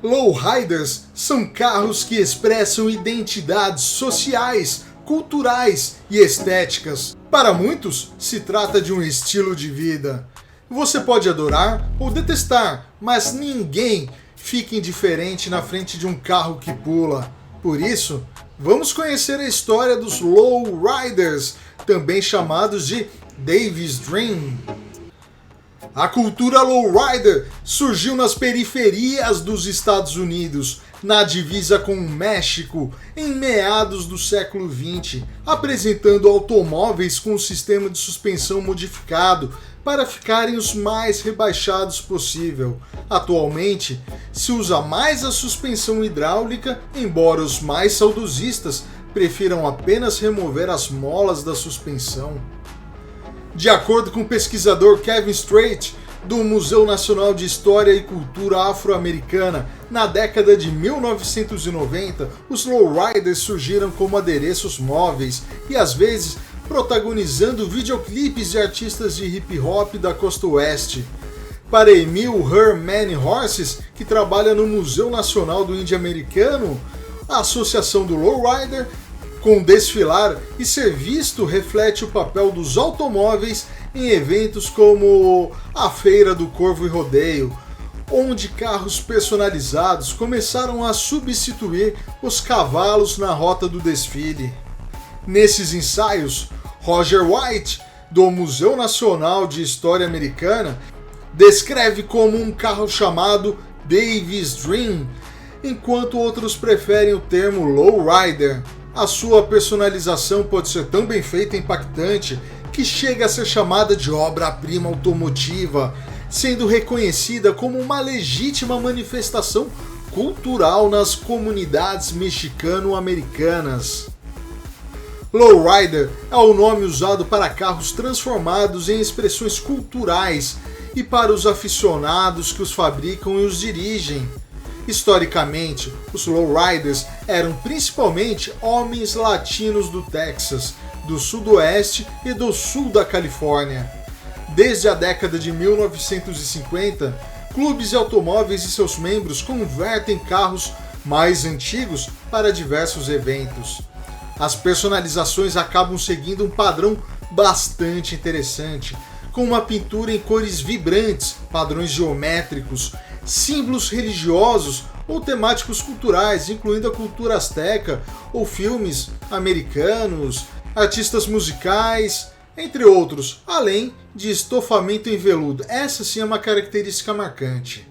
Lowriders são carros que expressam identidades sociais, culturais e estéticas. Para muitos, se trata de um estilo de vida. Você pode adorar ou detestar, mas ninguém fica indiferente na frente de um carro que pula. Por isso, vamos conhecer a história dos Lowriders, também chamados de Dave's Dream. A cultura lowrider surgiu nas periferias dos Estados Unidos, na divisa com o México, em meados do século XX, apresentando automóveis com um sistema de suspensão modificado para ficarem os mais rebaixados possível. Atualmente, se usa mais a suspensão hidráulica, embora os mais saudosistas prefiram apenas remover as molas da suspensão. De acordo com o pesquisador Kevin Strait, do Museu Nacional de História e Cultura Afro-Americana, na década de 1990, os lowriders surgiram como adereços móveis e, às vezes, protagonizando videoclipes de artistas de hip-hop da costa oeste. Para Emil Herman Horses, que trabalha no Museu Nacional do Índio Americano, a associação do lowrider com desfilar e ser visto reflete o papel dos automóveis em eventos como a Feira do Corvo e Rodeio, onde carros personalizados começaram a substituir os cavalos na rota do desfile. Nesses ensaios, Roger White, do Museu Nacional de História Americana, descreve como um carro chamado Dave's Dream, enquanto outros preferem o termo lowrider. A sua personalização pode ser tão bem feita e impactante que chega a ser chamada de obra-prima automotiva, sendo reconhecida como uma legítima manifestação cultural nas comunidades mexicano-americanas. Lowrider é o nome usado para carros transformados em expressões culturais e para os aficionados que os fabricam e os dirigem. Historicamente, os lowriders eram principalmente homens latinos do Texas, do sudoeste e do sul da Califórnia. Desde a década de 1950, clubes de automóveis e seus membros convertem carros mais antigos para diversos eventos. As personalizações acabam seguindo um padrão bastante interessante, com uma pintura em cores vibrantes, padrões geométricos, símbolos religiosos ou temáticos culturais, incluindo a cultura asteca ou filmes americanos, artistas musicais, entre outros, além de estofamento em veludo. Essa sim é uma característica marcante.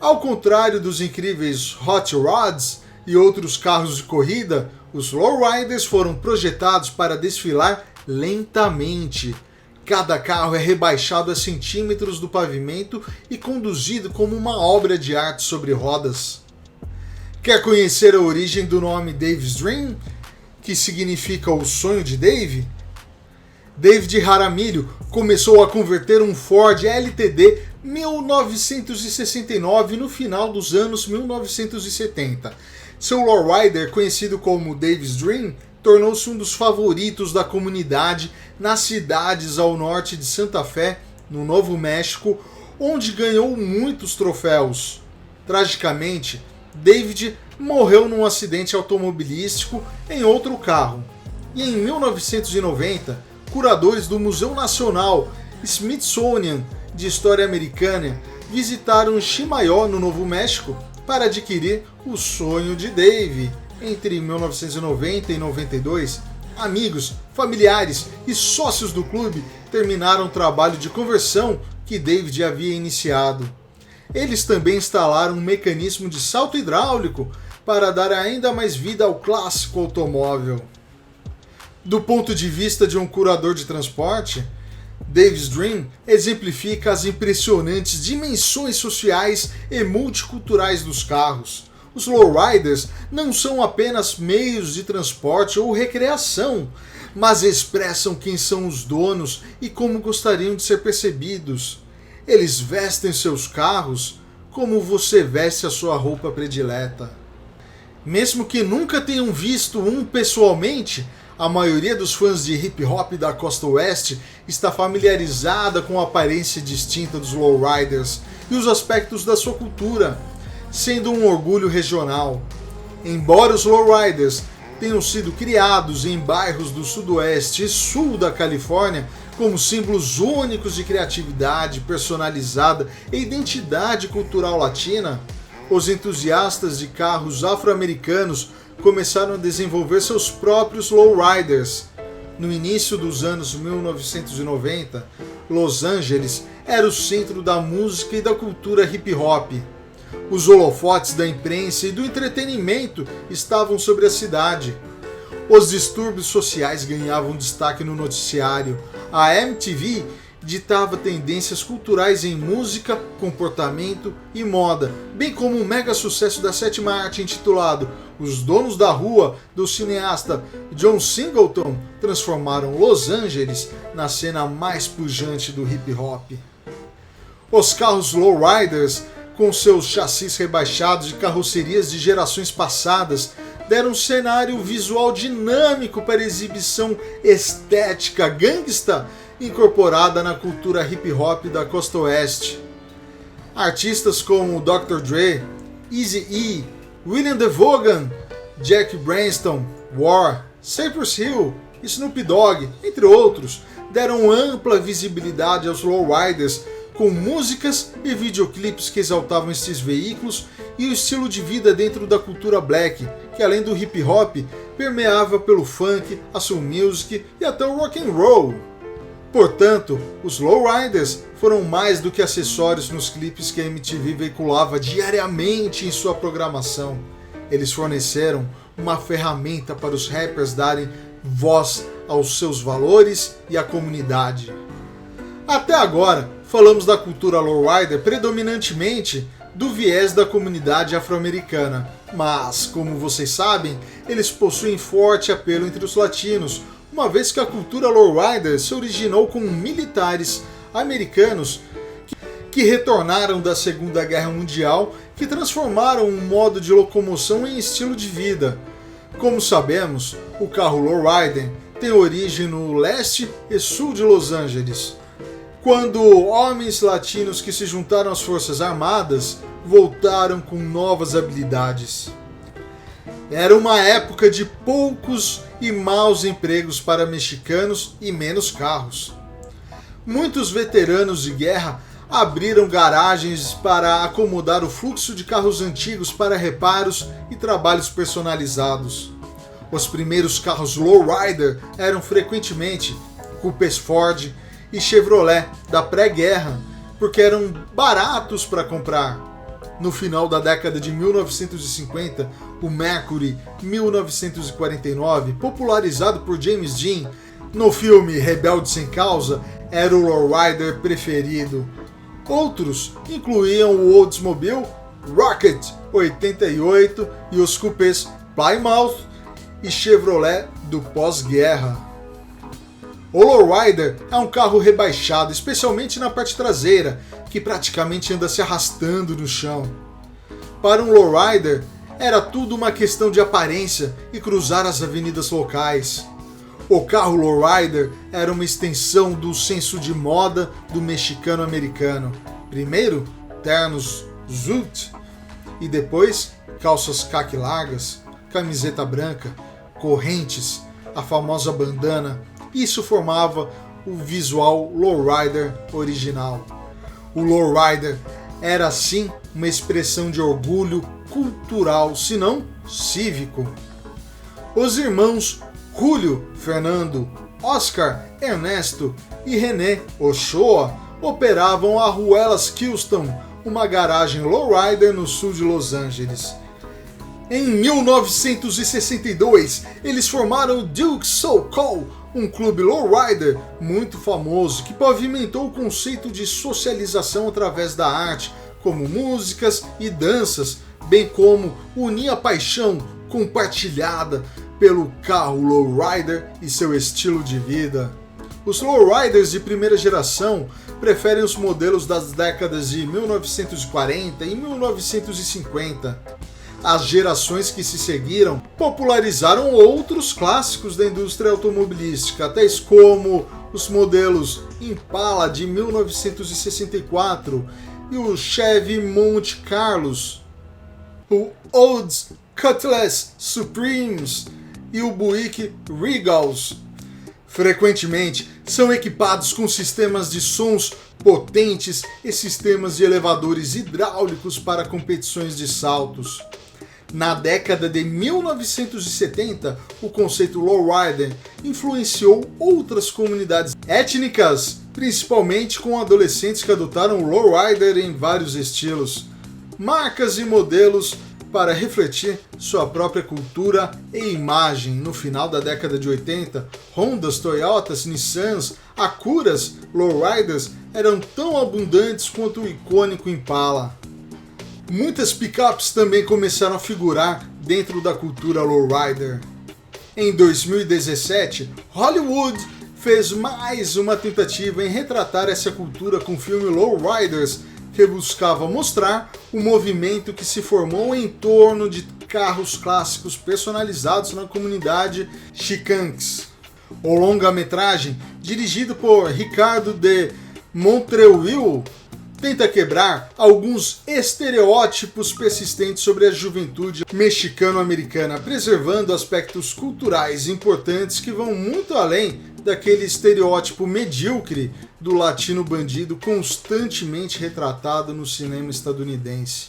Ao contrário dos incríveis Hot Rods e outros carros de corrida, os lowriders foram projetados para desfilar lentamente. Cada carro é rebaixado a centímetros do pavimento e conduzido como uma obra de arte sobre rodas. Quer conhecer a origem do nome Dave's Dream, que significa o sonho de Dave? David Jaramillo começou a converter um Ford LTD 1969 no final dos anos 1970. Seu lowrider, conhecido como Dave's Dream, tornou-se um dos favoritos da comunidade nas cidades ao norte de Santa Fé, no Novo México, onde ganhou muitos troféus. Tragicamente, David morreu num acidente automobilístico em outro carro. E em 1990, curadores do Museu Nacional Smithsonian de História Americana visitaram Chimayó, no Novo México, para adquirir o sonho de Dave. Entre 1990 e 92, amigos, familiares e sócios do clube terminaram o trabalho de conversão que David havia iniciado. Eles também instalaram um mecanismo de salto hidráulico para dar ainda mais vida ao clássico automóvel. Do ponto de vista de um curador de transporte, Dave's Dream exemplifica as impressionantes dimensões sociais e multiculturais dos carros. Os lowriders não são apenas meios de transporte ou recreação, mas expressam quem são os donos e como gostariam de ser percebidos. Eles vestem seus carros como você veste a sua roupa predileta. Mesmo que nunca tenham visto um pessoalmente, a maioria dos fãs de hip hop da costa oeste está familiarizada com a aparência distinta dos lowriders e os aspectos da sua cultura. sendo um orgulho regional. Embora os lowriders tenham sido criados em bairros do sudoeste e sul da Califórnia como símbolos únicos de criatividade personalizada e identidade cultural latina, os entusiastas de carros afro-americanos começaram a desenvolver seus próprios lowriders. No início dos anos 1990, Los Angeles era o centro da música e da cultura hip-hop. Os holofotes da imprensa e do entretenimento estavam sobre a cidade. Os distúrbios sociais ganhavam destaque no noticiário. A MTV ditava tendências culturais em música, comportamento e moda, bem como um mega sucesso da sétima arte intitulado Os Donos da Rua, do cineasta John Singleton, transformaram Los Angeles na cena mais pujante do hip hop. Os carros lowriders, com seus chassis rebaixados e carrocerias de gerações passadas, deram um cenário visual dinâmico para a exibição estética gangsta incorporada na cultura hip hop da costa oeste. Artistas como Dr. Dre, Eazy-E, William DeVogan, Jack Branston, War, Cypress Hill, Snoop Dogg, entre outros, deram ampla visibilidade aos lowriders com músicas e videoclipes que exaltavam esses veículos e o estilo de vida dentro da cultura black, que além do hip hop, permeava pelo funk, a soul music e até o rock and roll. Portanto, os lowriders foram mais do que acessórios nos clipes que a MTV veiculava diariamente em sua programação. Eles forneceram uma ferramenta para os rappers darem voz aos seus valores e à comunidade. Até agora, falamos da cultura lowrider predominantemente do viés da comunidade afro-americana, mas, como vocês sabem, eles possuem forte apelo entre os latinos, uma vez que a cultura lowrider se originou com militares americanos que retornaram da Segunda Guerra Mundial, que transformaram um modo de locomoção em estilo de vida. Como sabemos, o carro lowrider tem origem no leste e sul de Los Angeles, quando homens latinos que se juntaram às Forças Armadas voltaram com novas habilidades. Era uma época de poucos e maus empregos para mexicanos e menos carros. Muitos veteranos de guerra abriram garagens para acomodar o fluxo de carros antigos para reparos e trabalhos personalizados. Os primeiros carros lowrider eram frequentemente coupés Ford e Chevrolet da pré-guerra, porque eram baratos para comprar. No final da década de 1950, o Mercury 1949, popularizado por James Dean no filme Rebelde Sem Causa, era o lowrider preferido. Outros incluíam o Oldsmobile Rocket 88 e os coupés Plymouth e Chevrolet do pós-guerra. O lowrider é um carro rebaixado, especialmente na parte traseira, que praticamente anda se arrastando no chão. Para um lowrider, era tudo uma questão de aparência e cruzar as avenidas locais. O carro lowrider era uma extensão do senso de moda do mexicano-americano. Primeiro, ternos zoot, e depois calças caqui largas, camiseta branca, correntes, a famosa bandana. Isso formava o visual lowrider original. O lowrider era, assim, uma expressão de orgulho cultural, se não cívico. Os irmãos Julio, Fernando, Oscar, Ernesto e René Ochoa operavam a Ruelas Kilston, uma garagem lowrider no sul de Los Angeles. Em 1962, eles formaram o Duke Soul Call, um clube lowrider muito famoso que pavimentou o conceito de socialização através da arte, como músicas e danças, bem como unir a paixão compartilhada pelo carro lowrider e seu estilo de vida. Os lowriders de primeira geração preferem os modelos das décadas de 1940 e 1950. As gerações que se seguiram popularizaram outros clássicos da indústria automobilística, tais como os modelos Impala de 1964 e o Chevy Monte Carlo o Olds Cutlass Supremes e o Buick Regals. Frequentemente são equipados com sistemas de sons potentes e sistemas de elevadores hidráulicos para competições de saltos. Na década de 1970, o conceito lowrider influenciou outras comunidades étnicas, principalmente com adolescentes que adotaram o lowrider em vários estilos, marcas e modelos para refletir sua própria cultura e imagem. No final da década de 80, Hondas, Toyotas, Nissans, Acuras, lowriders eram tão abundantes quanto o icônico Impala. Muitas picapes também começaram a figurar dentro da cultura lowrider. Em 2017, Hollywood fez mais uma tentativa em retratar essa cultura com o filme Lowriders, que buscava mostrar o movimento que se formou em torno de carros clássicos personalizados na comunidade Chicanx. O longa-metragem, dirigido por Ricardo de Montreuil, tenta quebrar alguns estereótipos persistentes sobre a juventude mexicano-americana, preservando aspectos culturais importantes que vão muito além daquele estereótipo medíocre do latino bandido constantemente retratado no cinema estadunidense.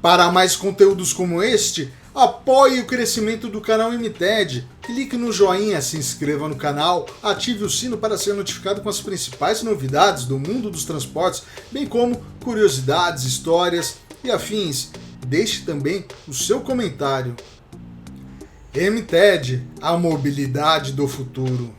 Para mais conteúdos como este, apoie o crescimento do canal MTED, clique no joinha, se inscreva no canal, ative o sino para ser notificado com as principais novidades do mundo dos transportes, bem como curiosidades, histórias e afins. Deixe também o seu comentário. MTED, a mobilidade do futuro.